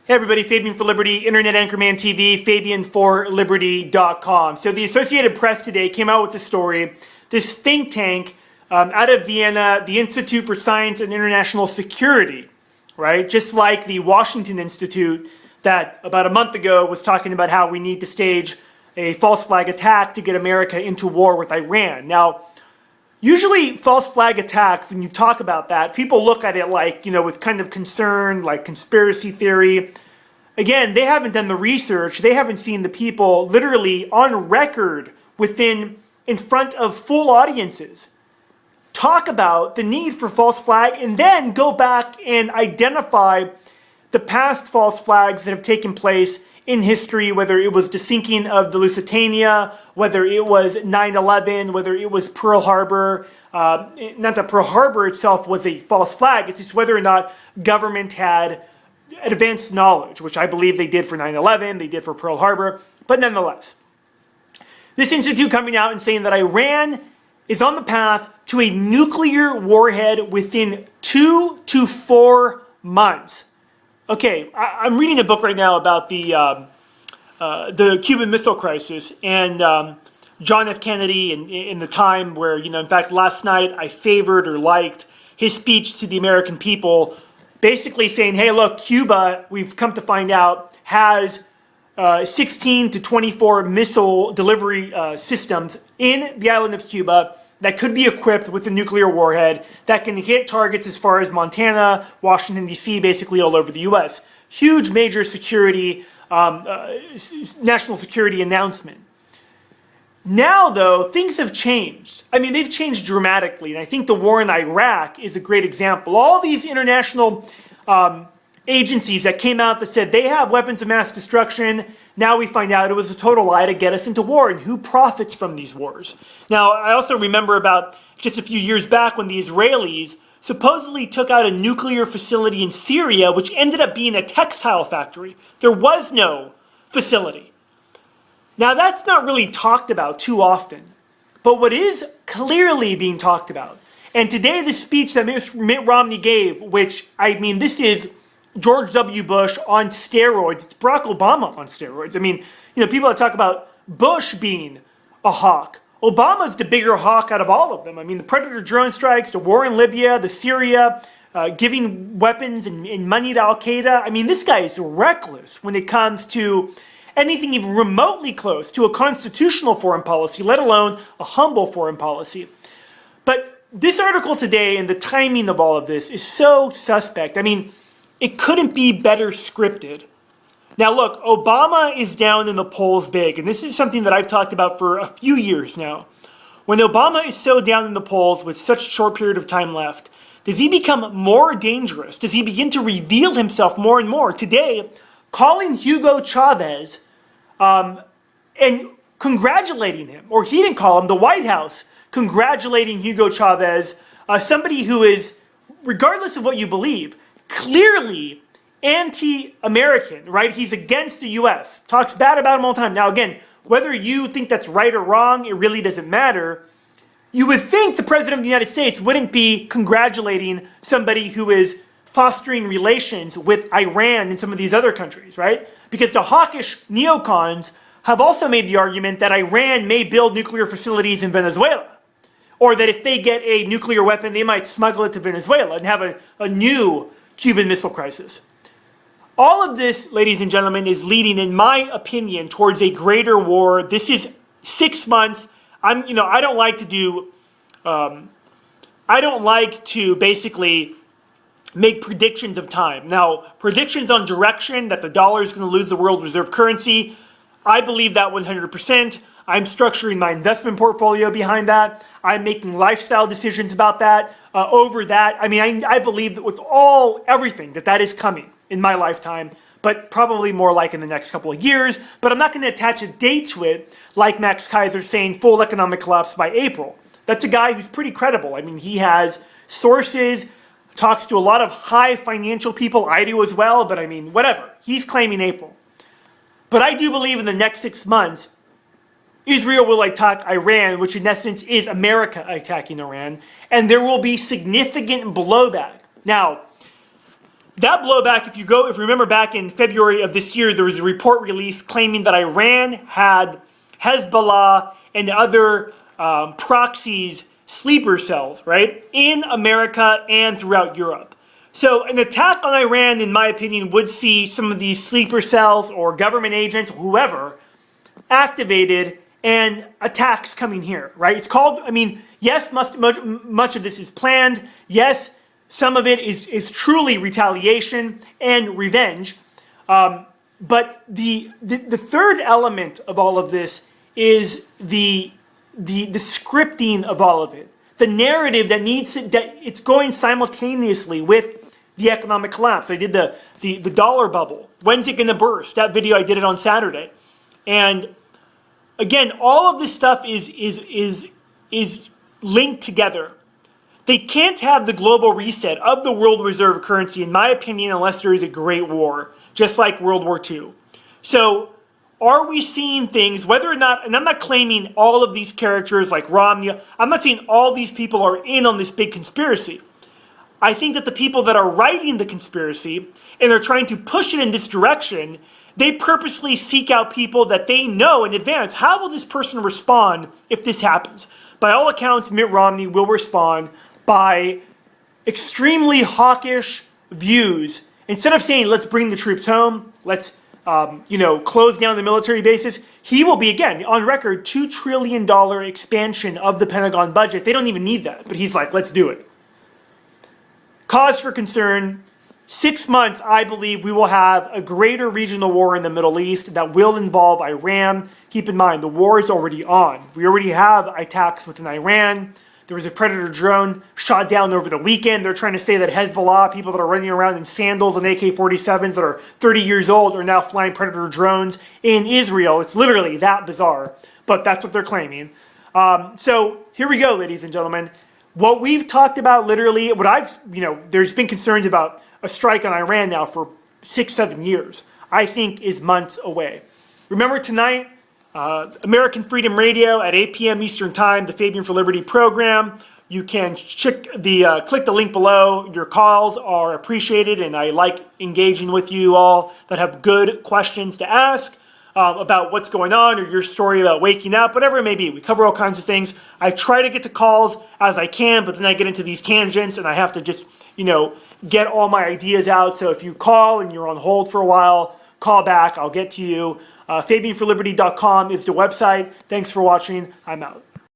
Hey everybody, Fabian for Liberty, Internet Anchorman TV, FabianForLiberty.com. So the Associated Press today came out with a story. This think tank out of Vienna, the Institute for Science and International Security, right? Just like the Washington Institute that about a month ago was talking about how we need to stage a false flag attack to get America into war with Iran. Now, usually false flag attacks, when you talk about that, people look at it like, with kind of concern, like conspiracy theory. Again, they haven't done the research. They haven't seen the people literally on record in front of full audiences talk about the need for false flag and then go back and identify the past false flags that have taken place in history, whether it was the sinking of the Lusitania, whether it was 9/11, whether it was Pearl Harbor. Not that Pearl Harbor itself was a false flag, it's just whether or not government had advanced knowledge, which I believe they did for 9/11, they did for Pearl Harbor, but nonetheless. This institute coming out and saying that Iran is on the path to a nuclear warhead within 2 to 4 months. Okay, I'm reading a book right now about the Cuban Missile Crisis and John F. Kennedy in the time where, in fact, last night I favored or liked his speech to the American people, basically saying, hey, look, Cuba, we've come to find out, has 16 to 24 missile delivery systems in the island of Cuba that could be equipped with a nuclear warhead that can hit targets as far as Montana, Washington, D.C., basically all over the U.S. Huge major security, national security announcement. Now, though, things have changed. I mean, they've changed dramatically, and I think the war in Iraq is a great example. All these international agencies that came out that said they have weapons of mass destruction, now we find out it was a total lie to get us into war, and who profits from these wars? Now, I also remember about just a few years back when the Israelis supposedly took out a nuclear facility in Syria, which ended up being a textile factory. There was no facility. Now, that's not really talked about too often, but what is clearly being talked about, and today the speech that Mitt Romney gave, which, this is George W. Bush on steroids. It's Barack Obama on steroids. People that talk about Bush being a hawk. Obama's the bigger hawk out of all of them. The Predator drone strikes, the war in Libya, the Syria, giving weapons and money to Al-Qaeda. This guy is reckless when it comes to anything even remotely close to a constitutional foreign policy, let alone a humble foreign policy. But this article today and the timing of all of this is so suspect. It couldn't be better scripted. Now look, Obama is down in the polls big, and this is something that I've talked about for a few years now. When Obama is so down in the polls with such a short period of time left, does he become more dangerous? Does he begin to reveal himself more and more? Today, calling Hugo Chavez and congratulating him, or he didn't call him, the White House congratulating Hugo Chavez, somebody who is, regardless of what you believe, clearly anti-American, right? He's against the U.S., talks bad about him all the time. Now again, whether you think that's right or wrong, it really doesn't matter. You would think the President of the United States wouldn't be congratulating somebody who is fostering relations with Iran and some of these other countries, right? Because the hawkish neocons have also made the argument that Iran may build nuclear facilities in Venezuela, or that if they get a nuclear weapon, they might smuggle it to Venezuela and have a new Cuban Missile Crisis. All of this, ladies and gentlemen, is leading, in my opinion, towards a greater war. This is 6 months. I don't like to basically make predictions of time. Now, predictions on direction, that the dollar is going to lose the world reserve currency, I believe that 100%. I'm structuring my investment portfolio behind that. I'm making lifestyle decisions about that, over that. I believe that with everything that is coming in my lifetime, but probably more like in the next couple of years. But I'm not going to attach a date to it like Max Kaiser saying full economic collapse by April. That's a guy who's pretty credible. He has sources, talks to a lot of high financial people. I do as well, but whatever. He's claiming April. But I do believe in the next 6 months, Israel will attack Iran, which in essence is America attacking Iran, and there will be significant blowback. Now, that blowback, if you remember back in February of this year, there was a report released claiming that Iran had Hezbollah and other proxies, sleeper cells, right, in America and throughout Europe. So an attack on Iran, in my opinion, would see some of these sleeper cells or government agents, whoever, activated and attacks coming here, right? It's called, I mean, yes, much of this is planned. Yes, some of it is truly retaliation and revenge. But the third element of all of this is the scripting of all of it. The narrative that it's going simultaneously with the economic collapse. I did the dollar bubble. When's it going to burst? That video, I did it on Saturday. And again, all of this stuff is linked together. They can't have the global reset of the world reserve currency, in my opinion, unless there is a great war, just like World War II. So are we seeing things, whether or not, and I'm not claiming all of these characters like Romney, I'm not saying all these people are in on this big conspiracy. I think that the people that are writing the conspiracy and are trying to push it in this direction, they purposely seek out people that they know in advance. How will this person respond if this happens? By all accounts, Mitt Romney will respond by extremely hawkish views. Instead of saying, let's bring the troops home, let's close down the military bases, he will be, again, on record, $2 trillion expansion of the Pentagon budget. They don't even need that, but he's like, let's do it. Cause for concern. 6 months, I believe we will have a greater regional war in the Middle East that will involve Iran. Keep in mind, the war is already on. We already have attacks within Iran. There was a Predator drone shot down over the weekend. They're trying to say that Hezbollah, people that are running around in sandals and AK-47s that are 30 years old, are now flying Predator drones in Israel. It's literally that bizarre, but that's what they're claiming. So here we go, ladies and gentlemen. What we've talked about, literally, there's been concerns about a strike on Iran now for 6-7 years, I think is months away. Remember tonight, American Freedom Radio at 8 p.m. Eastern Time, the Fabian for Liberty program. You can click the link below. Your calls are appreciated, and I like engaging with you all that have good questions to ask about what's going on, or your story about waking up, whatever it may be. We cover all kinds of things. I try to get to calls as I can, but then I get into these tangents, and I have to just, get all my ideas out. So if you call and you're on hold for a while, call back. I'll get to you. FabianForLiberty.com is the website. Thanks for watching. I'm out.